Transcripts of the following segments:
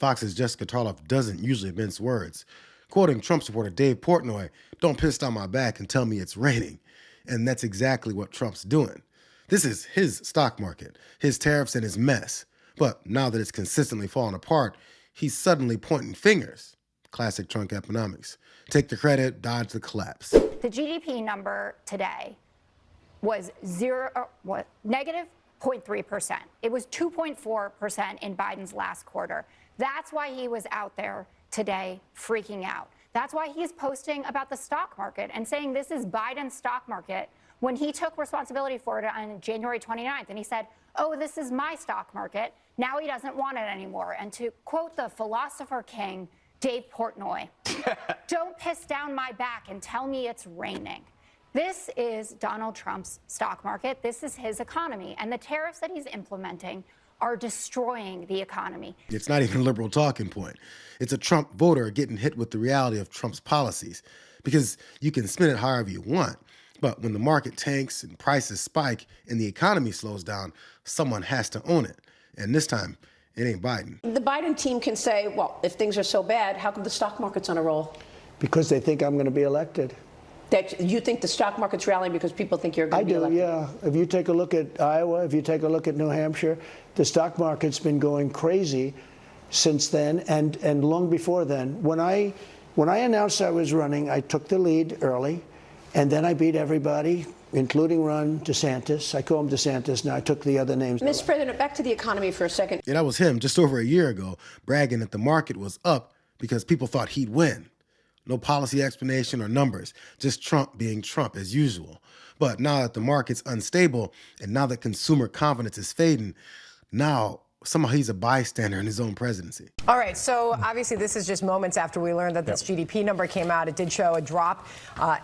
Fox's Jessica Tarlov doesn't usually mince words. Quoting Trump supporter Dave Portnoy, "Don't piss down my back and tell me it's raining." And that's exactly what Trump's doing. This is his stock market, his tariffs, and his mess. But now that it's consistently falling apart, he's suddenly pointing fingers. Classic Trump economics. Take the credit, dodge the collapse. The GDP number today was negative 0.3%. It was 2.4% in Biden's last quarter. That's why he was out there today freaking out. That's why he's posting about the stock market and saying this is Biden's stock market when he took responsibility for it on January 29th. And he said, oh, this is my stock market. Now he doesn't want it anymore. And to quote the philosopher king, Dave Portnoy, "Don't piss down my back and tell me it's raining." This is Donald Trump's stock market. This is his economy. And the tariffs that he's implementing are destroying the economy. It's not even a liberal talking point. It's a Trump voter getting hit with the reality of Trump's policies. Because you can spin it however you want. But when the market tanks and prices spike and the economy slows down, someone has to own it. And this time, it ain't Biden. The Biden team can say, well, if things are so bad, how come the stock market's on a roll? Because they think I'm going to be elected. That you think the stock market's rallying because people think you're going to be elected? I do, yeah. If you take a look at Iowa, if you take a look at New Hampshire, the stock market's been going crazy since then and long before then. When I announced I was running, I took the lead early, and then I beat everybody, including Ron DeSantis. I call him DeSantis now. I took the other names. Mr. President, back to the economy for a second. Yeah, that was him just over a year ago, bragging that the market was up because people thought he'd win. No policy explanation or numbers, just Trump being Trump as usual. But now that the market's unstable and now that consumer confidence is fading, now somehow he's a bystander in his own presidency. All right, so obviously this is just moments after we learned that this GDP number came out. It did show a drop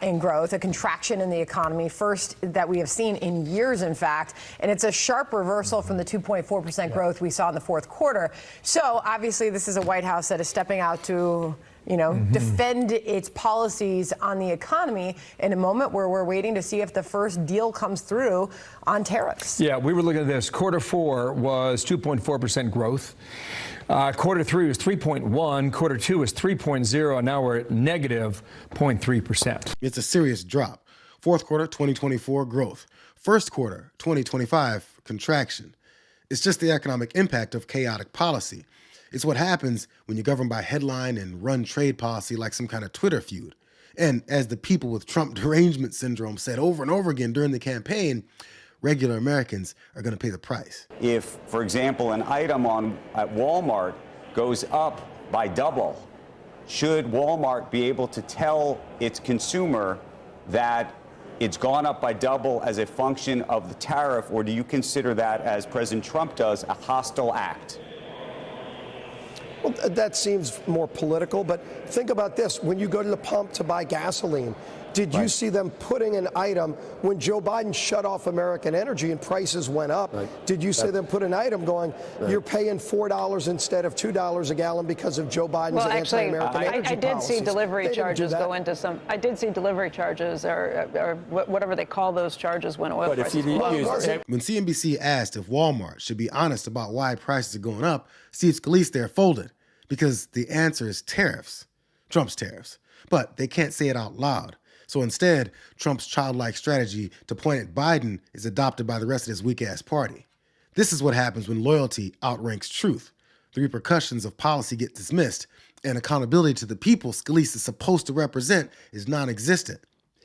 in growth, a contraction in the economy, first that we have seen in years, in fact, and it's a sharp reversal from the 2.4% growth we saw in the fourth quarter. So obviously this is a White House that is stepping out to defend its policies on the economy in a moment where we're waiting to see if the first deal comes through on tariffs. Yeah, we were looking at this. Quarter four was 2.4% growth. Quarter three was 3.1. Quarter two was 3.0. And now we're at negative 0.3%. It's a serious drop. Fourth quarter, 2024 growth. First quarter, 2025 contraction. It's just the economic impact of chaotic policy. It's what happens when you govern by headline and run trade policy like some kind of Twitter feud. And as the people with Trump derangement syndrome said over and over again during the campaign, regular Americans are going to pay the price. If, for example, an item at Walmart goes up by double, should Walmart be able to tell its consumer that it's gone up by double as a function of the tariff, or do you consider that, as President Trump does, a hostile act? Well, that seems more political, but think about this. When you go to the pump to buy gasoline, did you see them putting an item when Joe Biden shut off American energy and prices went up? Did you see them put an item going, you're paying $4 instead of $2 a gallon because of Joe Biden's anti-American energy policies? I did see delivery charges go into some. I did see delivery charges or whatever they call those charges when oil prices. When CNBC asked if Walmart should be honest about why prices are going up, Steve Scalise there folded because the answer is tariffs, Trump's tariffs. But they can't say it out loud. So instead, Trump's childlike strategy to point at Biden is adopted by the rest of his weak-ass party. This is what happens when loyalty outranks truth. The repercussions of policy get dismissed, and accountability to the people Scalise is supposed to represent is non-existent.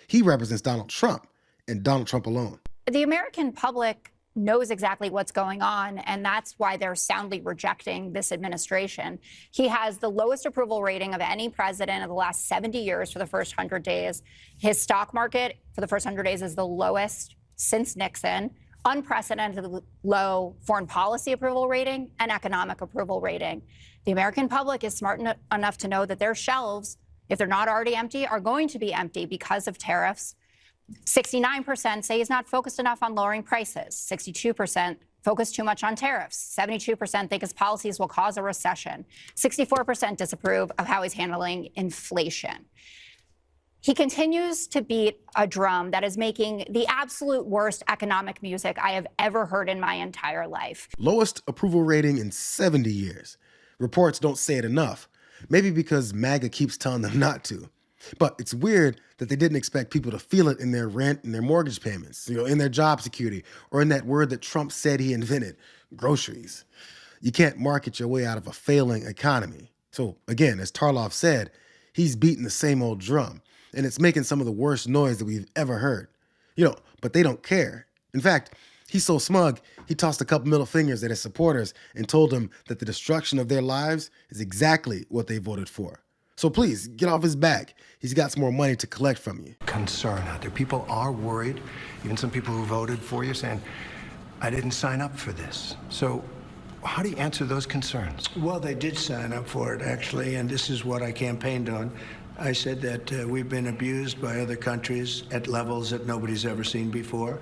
He represents Donald Trump, and Donald Trump alone. The American public knows exactly what's going on, and that's why they're soundly rejecting this administration. He has the lowest approval rating of any president of the last 70 years for the first 100 days. His stock market for the first 100 days is the lowest since Nixon. Unprecedented low foreign policy approval rating and economic approval rating. The American public is smart enough to know that their shelves, if they're not already empty, are going to be empty because of tariffs. 69% say he's not focused enough on lowering prices. 62% focus too much on tariffs. 72% think his policies will cause a recession. 64% disapprove of how he's handling inflation. He continues to beat a drum that is making the absolute worst economic music I have ever heard in my entire life. Lowest approval rating in 70 years. Reports don't say it enough. Maybe because MAGA keeps telling them not to. But it's weird that they didn't expect people to feel it in their rent and their mortgage payments, in their job security, or in that word that Trump said he invented, groceries. You can't market your way out of a failing economy. So again, as Tarlov said, he's beating the same old drum, and it's making some of the worst noise that we've ever heard. But they don't care. In fact, he's so smug, he tossed a couple middle fingers at his supporters and told them that the destruction of their lives is exactly what they voted for. So please, get off his back. He's got some more money to collect from you. Concern out there. People are worried. Even some people who voted for you saying, I didn't sign up for this. So how do you answer those concerns? Well, they did sign up for it, actually, and this is what I campaigned on. I said that we've been abused by other countries at levels that nobody's ever seen before.